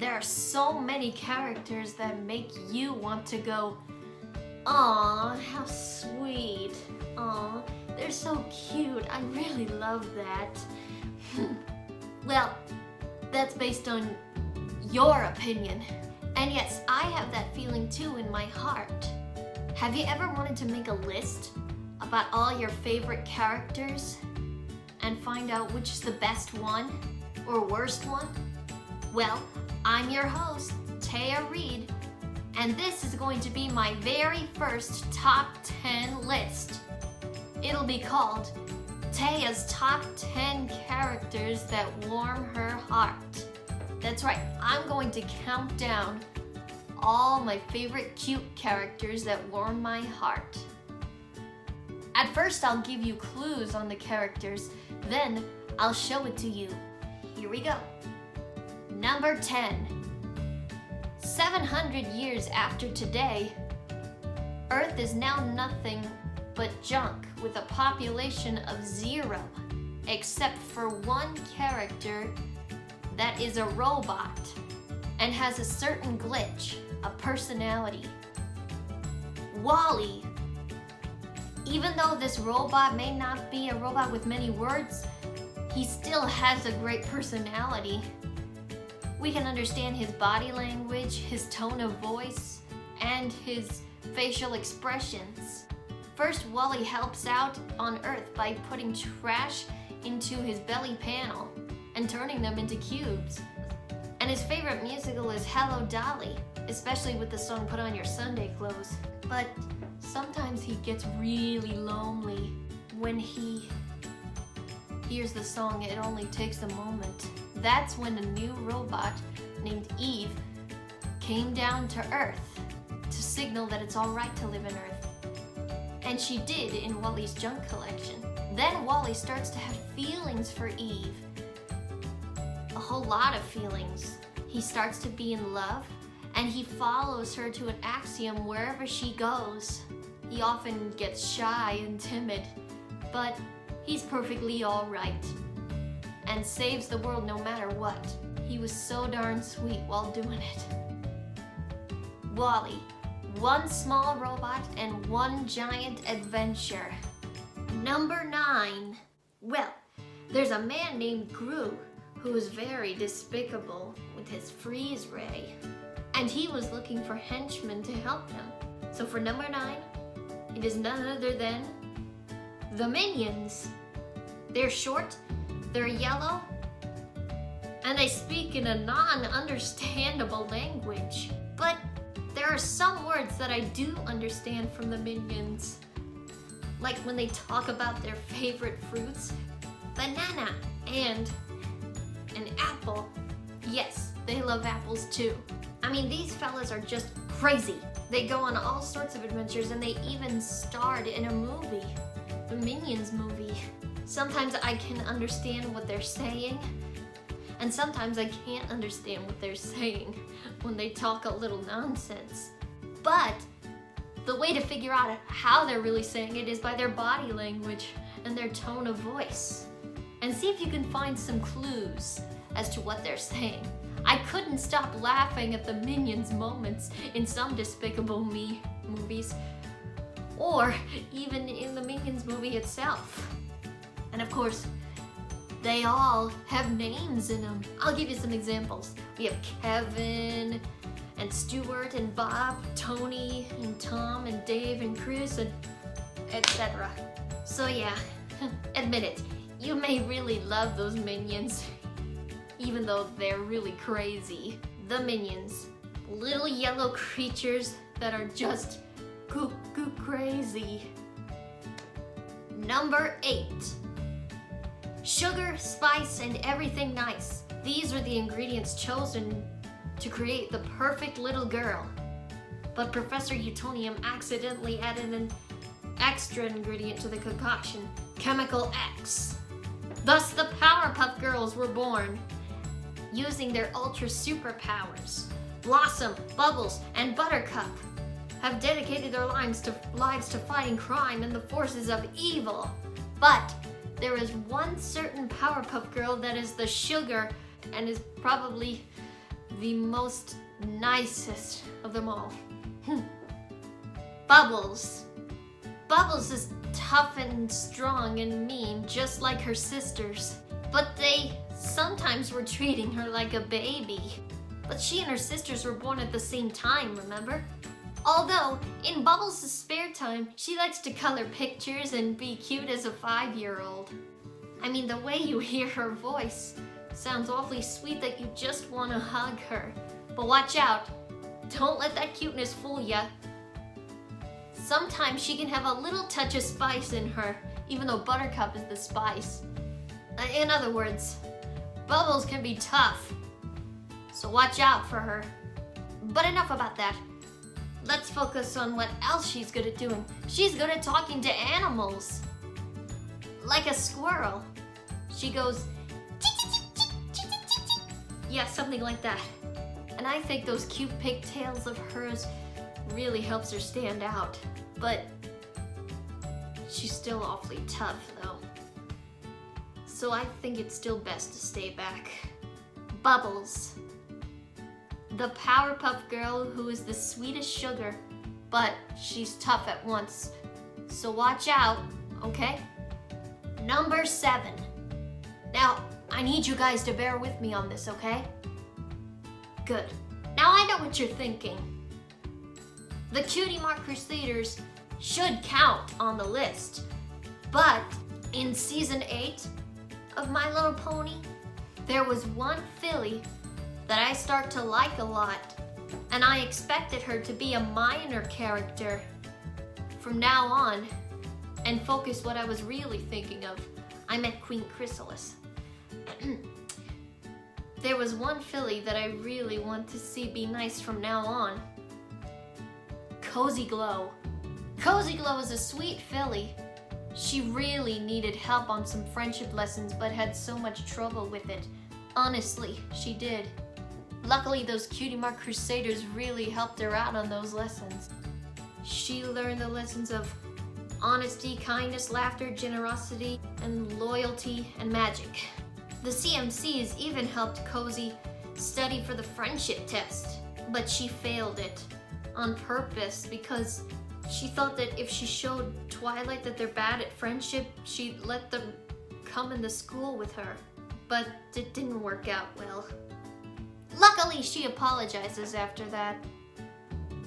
There are so many characters that make you want to go, "Aw, how sweet. Aw, they're so cute. I really love that." Well, that's based on your opinion. And yes, I have that feeling too in my heart. Have you ever wanted to make a list about all your favorite characters and find out which is the best one or worst one? Well, I'm your host, Taya Reed, and this is going to be my very first top 10 list. It'll be called Taya's Top 10 Characters That Warm Her Heart. That's right, I'm going to count down all my favorite cute characters that warm my heart. At first, I'll give you clues on the characters, then I'll show it to you. Here we go. Number 10. 700 years after today, Earth is now nothing but junk with a population of 0, except for one character that is a robot and has a certain glitch, a personality. Walli. Even though this robot may not be a robot with many words, he still has a great personality. We can understand his body language, his tone of voice, and his facial expressions. First, Walli helps out on Earth by putting trash into his belly panel and turning them into cubes. And his favorite musical is Hello Dolly, especially with the song Put On Your Sunday Clothes. But sometimes he gets really lonely when he hears the song It Only Takes a Moment. That's when a new robot named Eve came down to Earth to signal that it's alright to live on Earth. And she did in Walli's junk collection. Then Walli starts to have feelings for Eve. A whole lot of feelings. He starts to be in love, and he follows her to an axiom wherever she goes. He often gets shy and timid, but he's perfectly alright and saves the world no matter what. He was so darn sweet while doing it. Walli, one small robot and one giant adventure. Number 9. Well, there's a man named Gru who is very despicable with his freeze ray, and he was looking for henchmen to help him. So for number 9, it is none other than the Minions. They're short, they're yellow, and they speak in a non-understandable language. But there are some words that I do understand from the Minions. Like when they talk about their favorite fruits, banana and an apple. Yes, they love apples too. I mean, these fellas are just crazy. They go on all sorts of adventures, and they even starred in a movie, the Minions movie. Sometimes I can understand what they're saying, and sometimes I can't understand what they're saying when they talk a little nonsense. But the way to figure out how they're really saying it is by their body language and their tone of voice. And see if you can find some clues as to what they're saying. I couldn't stop laughing at the Minions moments in some Despicable Me movies, or even in the Minions movie itself. And of course, they all have names in them. I'll give you some examples. We have Kevin, and Stuart, and Bob, Tony, and Tom, and Dave, and Chris, and etc. So yeah, admit it, you may really love those Minions, even though they're really crazy. The Minions, little yellow creatures that are just cuckoo crazy. Number 8. Sugar, spice, and everything nice. These are the ingredients chosen to create the perfect little girl. But Professor Utonium accidentally added an extra ingredient to the concoction, Chemical X. Thus the Powerpuff Girls were born, using their ultra superpowers. Blossom, Bubbles, and Buttercup have dedicated their lives to fighting crime and the forces of evil. But there is one certain Powerpuff Girl that is the sugar and is probably the most nicest of them all. Bubbles. Bubbles is tough and strong and mean, just like her sisters. But they sometimes were treating her like a baby. But she and her sisters were born at the same time, remember? Although, in Bubbles' spare time, she likes to color pictures and be cute as a 5-year-old. I mean, the way you hear her voice sounds awfully sweet that you just want to hug her. But watch out, don't let that cuteness fool ya. Sometimes she can have a little touch of spice in her, even though Buttercup is the spice. In other words, Bubbles can be tough, so watch out for her. But enough about that. Let's focus on what else she's good at doing. She's good at talking to animals. Like a squirrel. She goes, yeah, something like that. And I think those cute pigtails of hers really helps her stand out. But she's still awfully tough, though. So I think it's still best to stay back. Bubbles. The Powerpuff Girl who is the sweetest sugar, but she's tough at once. So watch out, okay? Number 7. Now, I need you guys to bear with me on this, okay? Good. Now I know what you're thinking. The Cutie Mark Crusaders should count on the list, but in season 8 of My Little Pony, there was one filly that I start to like a lot, and I expected her to be a minor character from now on and focus what I was really thinking of. I meant Queen Chrysalis. There was one filly that I really want to see be nice from now on. Cozy Glow. Cozy Glow is a sweet filly. She really needed help on some friendship lessons but had so much trouble with it. Honestly, she did. Luckily, those Cutie Mark Crusaders really helped her out on those lessons. She learned the lessons of honesty, kindness, laughter, generosity, and loyalty, and magic. The CMCs even helped Cozy study for the friendship test, but she failed it on purpose because she thought that if she showed Twilight that they're bad at friendship, she'd let them come into school with her. But it didn't work out well. Luckily, she apologizes after that,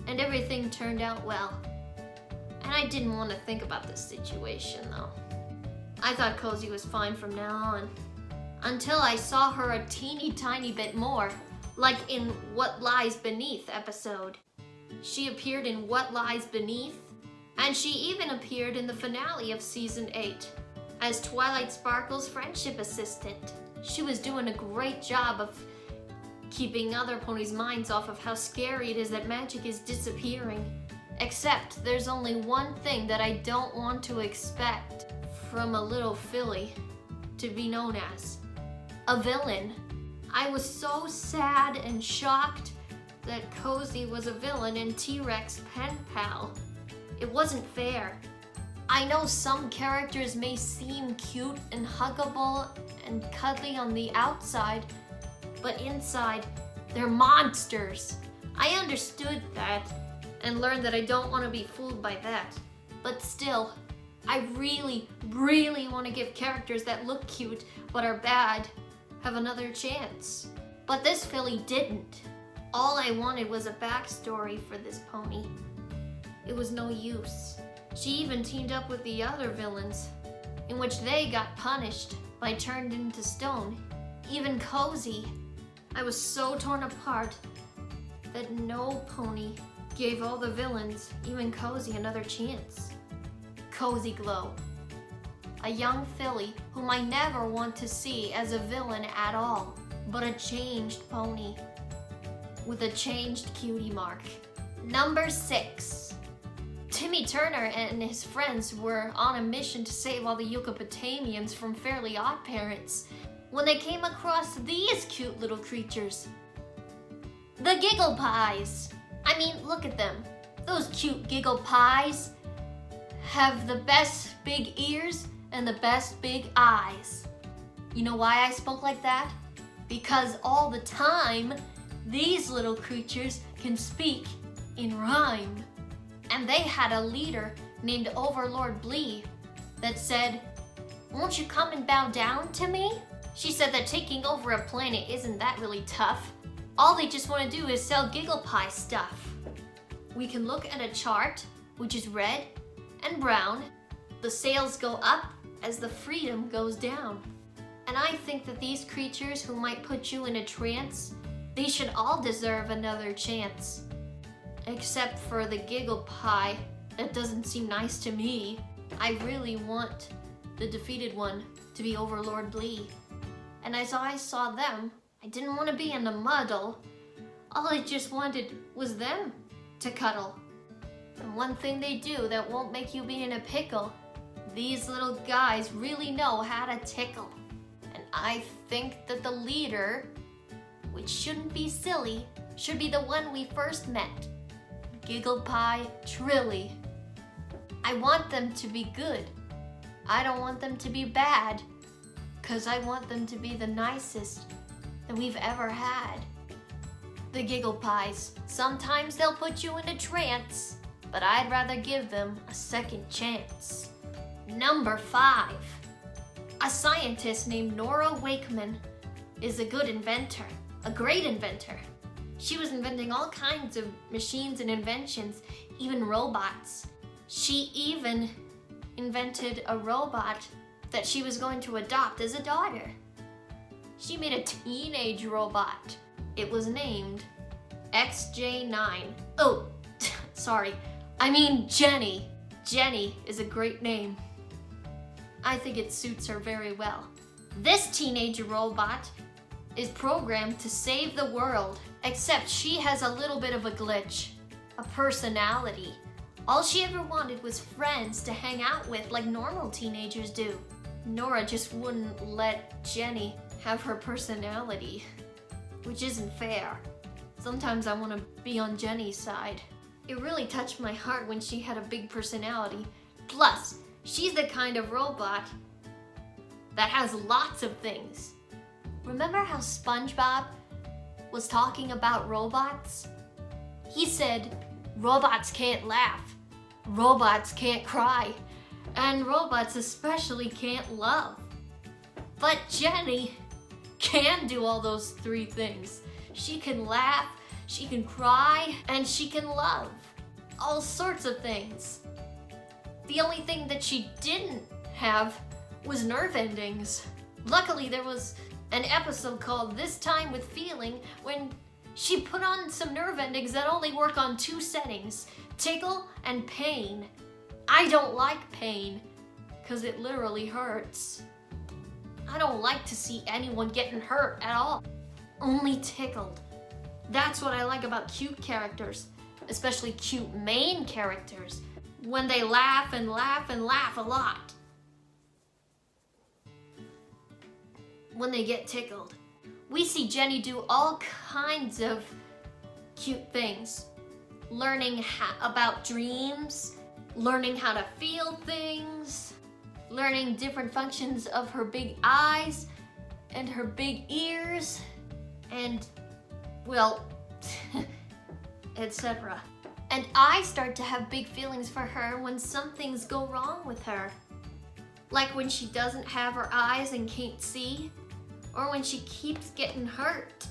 and everything turned out well. And I didn't want to think about this situation, though. I thought Cozy was fine from now on, until I saw her a teeny tiny bit more, like in What Lies Beneath episode. She appeared in What Lies Beneath, and she even appeared in the finale of season 8 as Twilight Sparkle's friendship assistant. She was doing a great job of keeping other ponies' minds off of how scary it is that magic is disappearing. Except there's only one thing that I don't want to expect from a little filly to be known as a villain. I was so sad and shocked that Cozy was a villain in T-Rex Pen Pal. It wasn't fair. I know some characters may seem cute and huggable and cuddly on the outside, but inside, they're monsters. I understood that and learned that I don't want to be fooled by that. But still, I really, really want to give characters that look cute but are bad have another chance. But this filly didn't. All I wanted was a backstory for this pony. It was no use. She even teamed up with the other villains, in which they got punished by turned into stone. Even Cozy. I was so torn apart that no pony gave all the villains, even Cozy, another chance. Cozy Glow. A young filly whom I never want to see as a villain at all, but a changed pony with a changed cutie mark. Number 6. Timmy Turner and his friends were on a mission to save all the Yucatanians from Fairly Odd Parents when they came across these cute little creatures. The Giggle Pies. I mean, look at them. Those cute Giggle Pies have the best big ears and the best big eyes. You know why I spoke like that? Because all the time, These little creatures can speak in rhyme. And they had a leader named Overlord Blee that said, "Won't you come and bow down to me?" She said that taking over a planet isn't that really tough. All they just want to do is sell Giggle Pie stuff. We can look at a chart, which is red and brown. The sales go up as the freedom goes down. And I think that these creatures who might put you in a trance, they should all deserve another chance. Except for the Giggle Pie, that doesn't seem nice to me. I really want the defeated one to be Overlord Blee. And as I saw them, I didn't want to be in the muddle. All I just wanted was them to cuddle. And one thing they do that won't make you be in a pickle, these little guys really know how to tickle. And I think that the leader, which shouldn't be silly, should be the one we first met. Giggle Pie Trilly. I want them to be good. I don't want them to be bad, 'cause I want them to be the nicest that we've ever had. The Giggle Pies, sometimes they'll put you in a trance, but I'd rather give them a second chance. Number 5. A scientist named Nora Wakeman is a good inventor, a great inventor. She was inventing all kinds of machines and inventions, even robots. She even invented a robot that she was going to adopt as a daughter. She made a teenage robot. It was named XJ9. Oh, sorry. I mean Jenny. Jenny is a great name. I think it suits her very well. This teenage robot is programmed to save the world, except she has a little bit of a glitch, a personality. All she ever wanted was friends to hang out with like normal teenagers do. Nora just wouldn't let Jenny have her personality, which isn't fair. Sometimes I want to be on Jenny's side. It really touched my heart when she had a big personality. Plus, she's the kind of robot that has lots of things. Remember how SpongeBob was talking about robots? He said, robots can't laugh, robots can't cry, and robots especially can't love. But Jenny can do all those 3 things. She can laugh, she can cry, and she can love. All sorts of things. The only thing that she didn't have was nerve endings. Luckily, there was an episode called This Time with Feeling when she put on some nerve endings that only work on 2 settings, tickle and pain. I don't like pain, 'cause it literally hurts. I don't like to see anyone getting hurt at all, only tickled. That's what I like about cute characters, especially cute main characters, when they laugh and laugh and laugh a lot. When they get tickled. We see Jenny do all kinds of cute things. Learning about dreams, learning how to feel things, learning different functions of her big eyes and her big ears, and, well, etc. And I start to have big feelings for her when some things go wrong with her. Like when she doesn't have her eyes and can't see, or when she keeps getting hurt.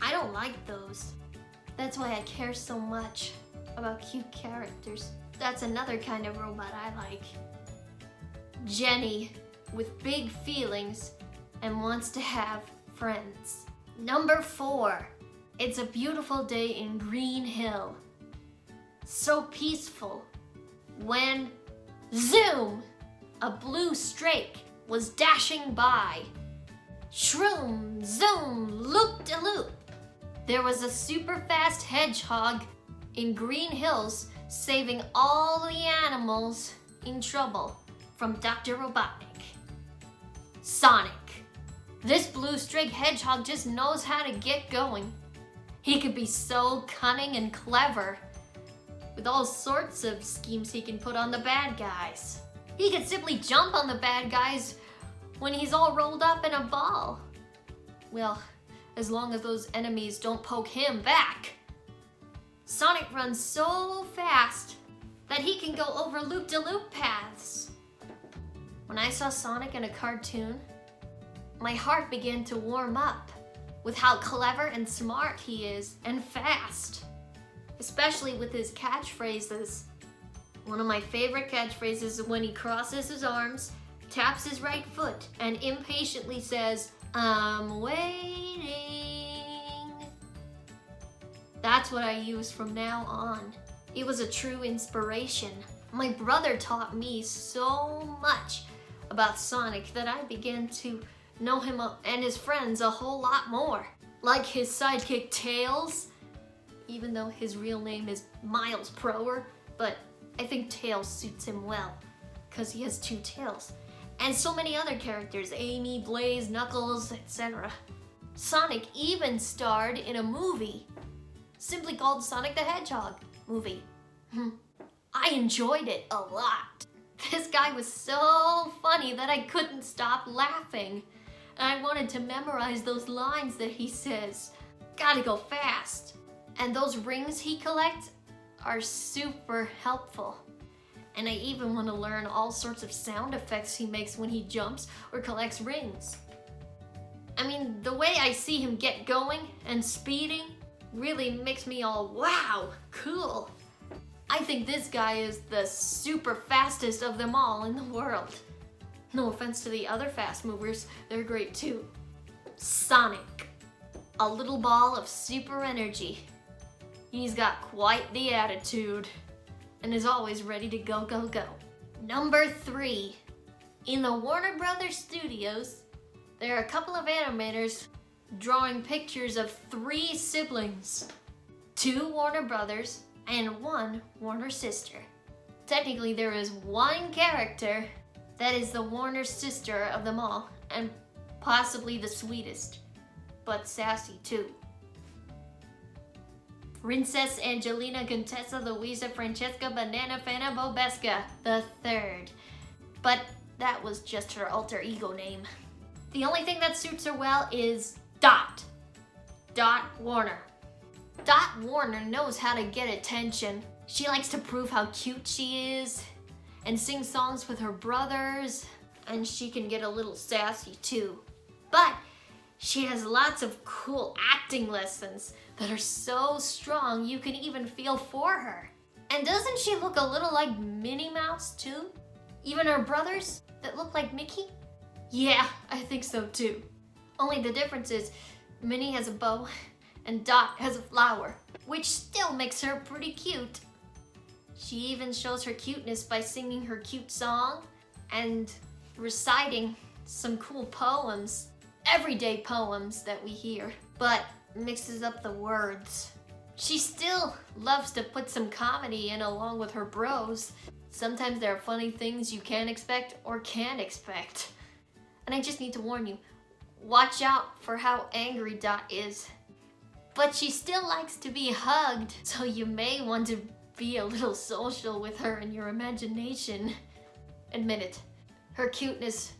I don't like those. That's why I care so much about cute characters. That's another kind of robot I like. Jenny, with big feelings and wants to have friends. Number 4, it's a beautiful day in Green Hill. So peaceful when, zoom, a blue streak was dashing by. Shroom, zoom, loop-de-loop. There was a super fast hedgehog in Green Hills saving all the animals in trouble from Dr. Robotnik. Sonic. This blue streak hedgehog just knows how to get going. He could be so cunning and clever with all sorts of schemes he can put on the bad guys. He could simply jump on the bad guys when he's all rolled up in a ball. Well, as long as those enemies don't poke him back. Sonic runs so fast that he can go over loop-de-loop paths. When I saw Sonic in a cartoon, my heart began to warm up with how clever and smart he is and fast, especially with his catchphrases. One of my favorite catchphrases is when he crosses his arms, taps his right foot, and impatiently says, "I'm waiting." That's what I use from now on. It was a true inspiration. My brother taught me so much about Sonic that I began to know him and his friends a whole lot more. Like his sidekick Tails, even though his real name is Miles Prower, but I think Tails suits him well because he has two tails. And so many other characters, Amy, Blaze, Knuckles, etc. Sonic even starred in a movie simply called Sonic the Hedgehog movie. I enjoyed it a lot. This guy was so funny that I couldn't stop laughing. And I wanted to memorize those lines that he says. Gotta go fast. And those rings he collects are super helpful. And I even want to learn all sorts of sound effects he makes when he jumps or collects rings. I mean, the way I see him get going and speeding really makes me all, wow, cool. I think this guy is the super fastest of them all in the world. No offense to the other fast movers, they're great too. Sonic, a little ball of super energy. He's got quite the attitude and is always ready to go, go, go. Number 3, in the Warner Brothers studios, there are a couple of animators drawing pictures of 3 siblings, 2 Warner Brothers and 1 Warner sister. Technically, there is 1 character that is the Warner sister of them all, and possibly the sweetest, but sassy too. Princess Angelina Contessa Luisa Francesca Banana Fana Bobesca the third. But that was just her alter ego name. The only thing that suits her well is Dot. Dot Warner. Dot Warner knows how to get attention. She likes to prove how cute she is and sing songs with her brothers, and she can get a little sassy too. But she has lots of cool acting lessons that are so strong you can even feel for her. And doesn't she look a little like Minnie Mouse too? Even her brothers that look like Mickey? Yeah, I think so too. Only the difference is Minnie has a bow and Dot has a flower, which still makes her pretty cute. She even shows her cuteness by singing her cute song and reciting some cool poems, everyday poems that we hear, but mixes up the words. She still loves to put some comedy in along with her bros. Sometimes there are funny things you can't expect or can expect. And I just need to warn you, watch out for how angry Dot is. But she still likes to be hugged, so you may want to be a little social with her in your imagination. Admit it, her cuteness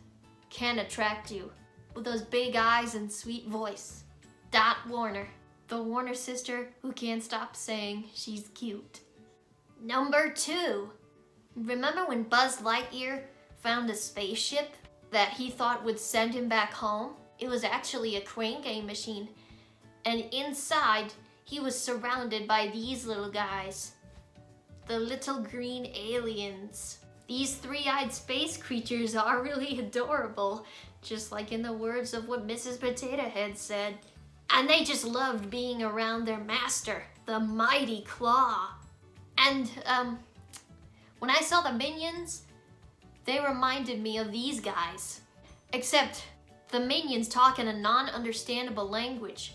can attract you with those big eyes and sweet voice. Dot Warner, the Warner sister who can't stop saying she's cute. Number 2, remember when Buzz Lightyear found a spaceship that he thought would send him back home? It was actually a crane game machine, and inside he was surrounded by these little guys. The little green aliens. These 3-eyed space creatures are really adorable, just like in the words of what Mrs. Potato Head said. And they just loved being around their master, the mighty Claw. And when I saw the minions, they reminded me of these guys. Except the minions talk in a non-understandable language.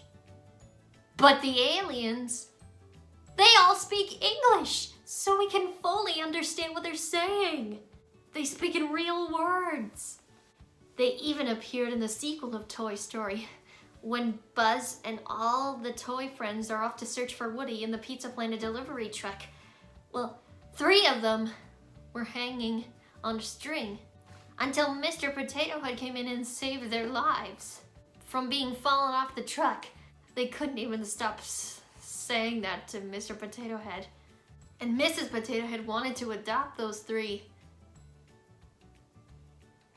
But the aliens, they all speak English, so we can fully understand what they're saying. They speak in real words. They even appeared in the sequel of Toy Story, when Buzz and all the toy friends are off to search for Woody in the Pizza Planet delivery truck. Well, 3 of them were hanging on a string until Mr. Potato Head came in and saved their lives from being fallen off the truck They couldn't even stop saying that to Mr. Potato Head. And Mrs. Potato Head wanted to adopt those three.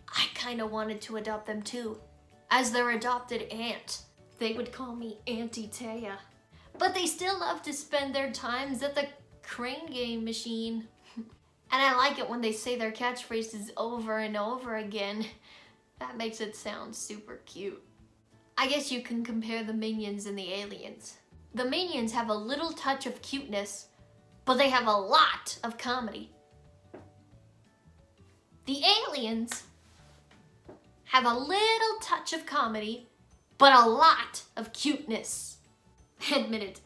I kind of wanted to adopt them too, as their adopted aunt. They would call me Auntie Taya. But they still love to spend their times at the crane game machine. And I like it when they say their catchphrases over and over again. That makes it sound super cute. I guess you can compare the Minions and the Aliens. The Minions have a little touch of cuteness, but they have a lot of comedy. The Aliens have a little touch of comedy, but a lot of cuteness. Admit it,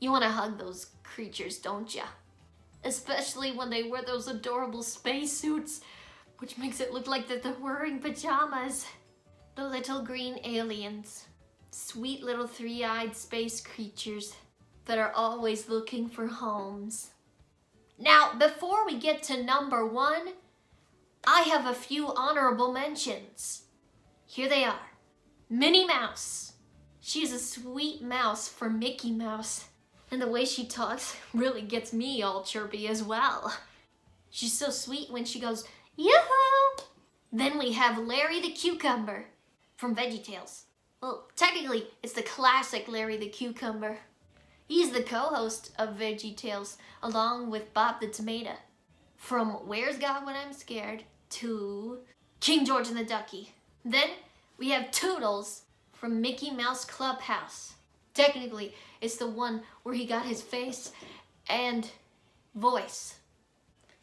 you want to hug those creatures, don't ya? Especially when they wear those adorable spacesuits, which makes it look like that they're wearing pajamas. The little green aliens. Sweet little three-eyed space creatures that are always looking for homes. Now, before we get to number 1, I have a few honorable mentions. Here they are. Minnie Mouse. She's a sweet mouse for Mickey Mouse. And the way she talks really gets me all chirpy as well. She's so sweet when she goes, yoo-hoo! Then we have Larry the Cucumber from VeggieTales. Well, technically, it's the classic Larry the Cucumber. He's the co-host of VeggieTales, along with Bob the Tomato. From Where's God When I'm Scared to King George and the Ducky. Then we have Toodles from Mickey Mouse Clubhouse. Technically, it's the one where he got his face and voice.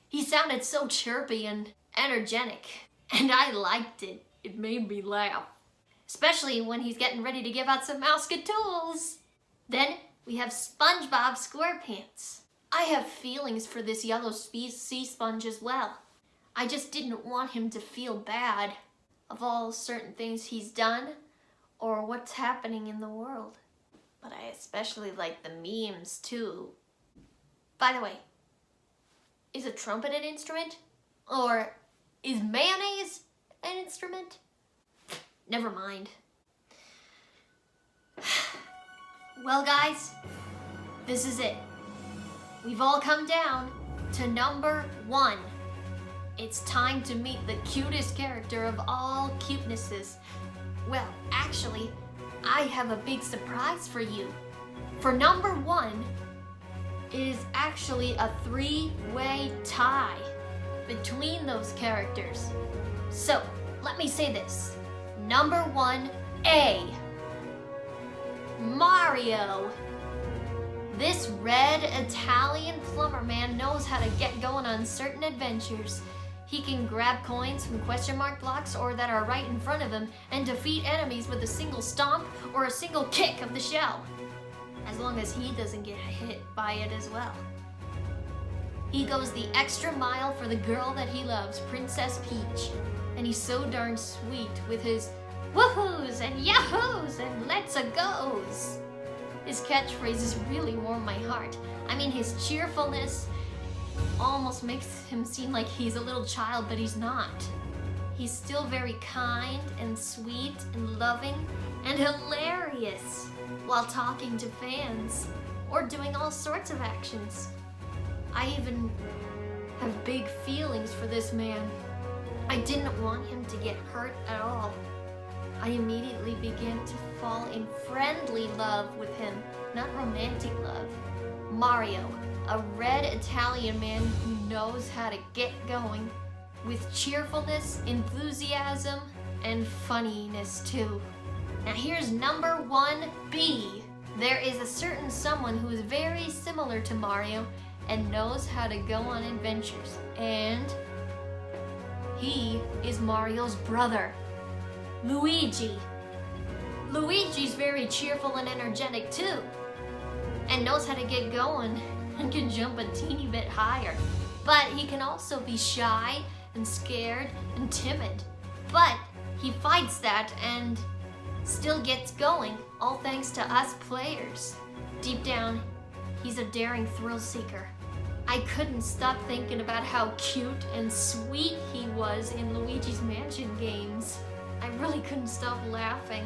He sounded so chirpy and energetic, and I liked it. It made me laugh. Especially when he's getting ready to give out some Mouse-Skatoons. Then we have SpongeBob SquarePants. I have feelings for this yellow sea sponge as well. I just didn't want him to feel bad of all certain things he's done or what's happening in the world. But I especially like the memes too. By the way, is a trumpet an instrument? Or is mayonnaise an instrument? Never mind. Well guys, this is it. We've all come down to number 1. It's time to meet the cutest character of all cutenesses. Well, actually, I have a big surprise for you. For number 1, it is actually a 3-way tie between those characters. So, let me say this. Number 1A, Mario. This red Italian plumber man knows how to get going on certain adventures. He can grab coins from question mark blocks or that are right in front of him and defeat enemies with a single stomp or a single kick of the shell. As long as he doesn't get hit by it as well. He goes the extra mile for the girl that he loves, Princess Peach. And he's so darn sweet with his woohoos and yahoos and let's-a-goes. His catchphrases really warm my heart. I mean, his cheerfulness almost makes him seem like he's a little child, but he's not. He's still very kind and sweet and loving and hilarious while talking to fans or doing all sorts of actions. I even have big feelings for this man. I didn't want him to get hurt at all. I immediately began to fall in friendly love with him, not romantic love. Mario, a red Italian man who knows how to get going with cheerfulness, enthusiasm, and funniness too. Now here's number 1B. There is a certain someone who is very similar to Mario and knows how to go on adventures, and he is Mario's brother, Luigi. Luigi's very cheerful and energetic too, and knows how to get going and can jump a teeny bit higher. But he can also be shy and scared and timid. But he fights that and still gets going, all thanks to us players. Deep down, he's a daring thrill seeker. I couldn't stop thinking about how cute and sweet he was in Luigi's Mansion games. I really couldn't stop laughing.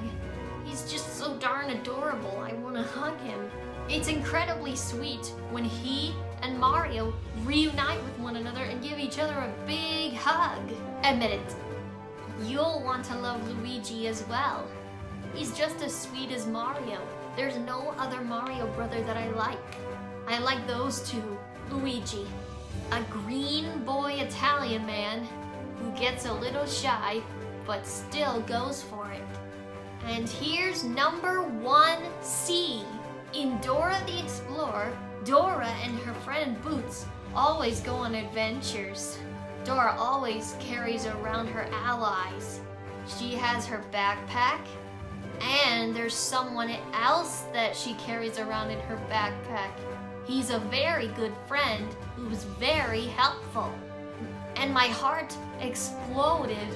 He's just so darn adorable. I want to hug him. It's incredibly sweet when he and Mario reunite with one another and give each other a big hug. Admit it, you'll want to love Luigi as well. He's just as sweet as Mario. There's no other Mario brother that I like. I like those two. Luigi, a green boy Italian man who gets a little shy but still goes for it. And here's number 1C. In Dora the Explorer, Dora and her friend Boots always go on adventures. Dora always carries around her allies. She has her backpack, and there's someone else that she carries around in her backpack. He's a very good friend who's very helpful. And my heart exploded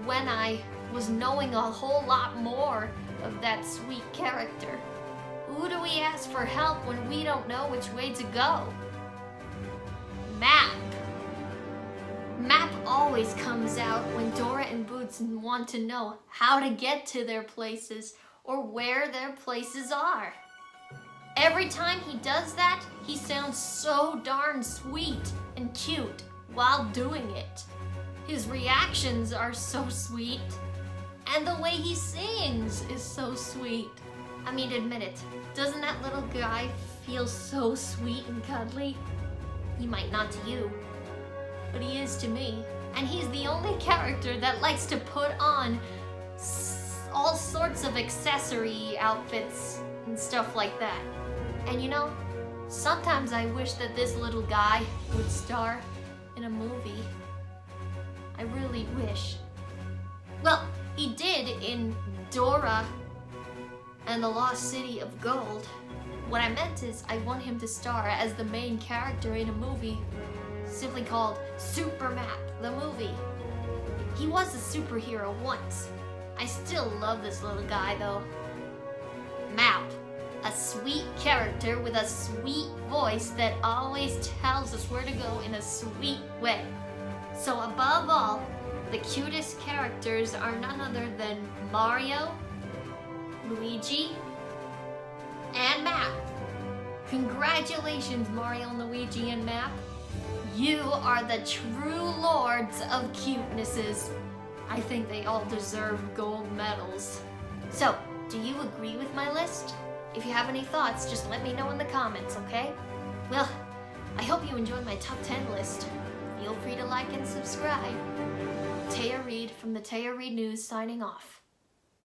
when I was knowing a whole lot more of that sweet character. Who do we ask for help when we don't know which way to go? Map. Map always comes out when Dora and Boots want to know how to get to their places or where their places are. Every time he does that, he sounds so darn sweet and cute while doing it. His reactions are so sweet, and the way he sings is so sweet. I mean, admit it, doesn't that little guy feel so sweet and cuddly? He might not to you, but he is to me. And he's the only character that likes to put on all sorts of accessory outfits and stuff like that. And you know, sometimes I wish that this little guy would star in a movie. I really wish. Well, he did in Dora and the Lost City of Gold. What I meant is I want him to star as the main character in a movie simply called Super Map, the movie. He was a superhero once. I still love this little guy though. Map, a sweet character with a sweet voice that always tells us where to go in a sweet way. So above all, the cutest characters are none other than Mario, Luigi, and Map. Congratulations, Mario, Luigi, and Map. You are the true lords of cutenesses. I think they all deserve gold medals. So, do you agree with my list? If you have any thoughts, just let me know in the comments, okay? Well, I hope you enjoyed my top 10 list. Feel free to like and subscribe. Taya Reid from the Taya Reid News signing off.